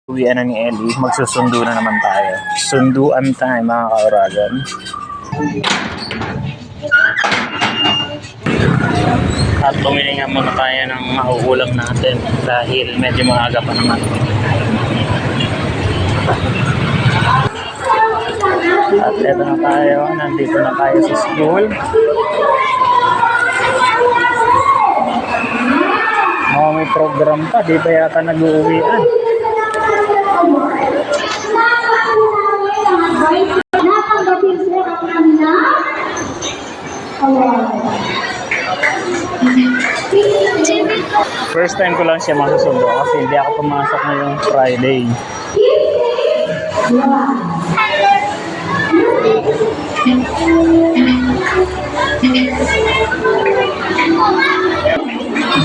Uwian na ni Ellie, magsusundo na naman tayo. Sunduan tayo mga kauragan. At bumili nga muna tayo ng mauulam natin dahil medyo maaga pa naman. At eto na tayo, nandito na tayo sa school. May program pa, di ba yata nag-uuwian? First time ko lang siya masusundo kasi hindi ako pumasok ngayong Friday.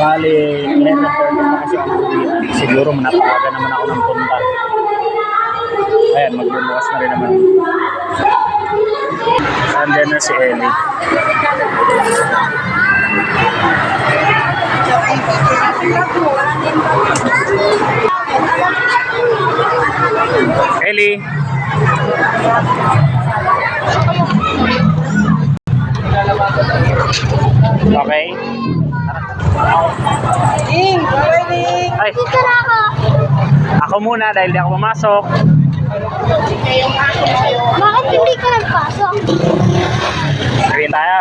Bali, 11:30 na kasi ang uwian. Siguro napakaga naman ako ng punta. Ayan, magbubukas na rin naman. Andyan na si Ellie. Ellie! Okay? Ding! Bye-bye, Ding! Ay! Ako muna dahil di ako pumasok. Bakit hindi ka nagpasok? Sabihin tayo.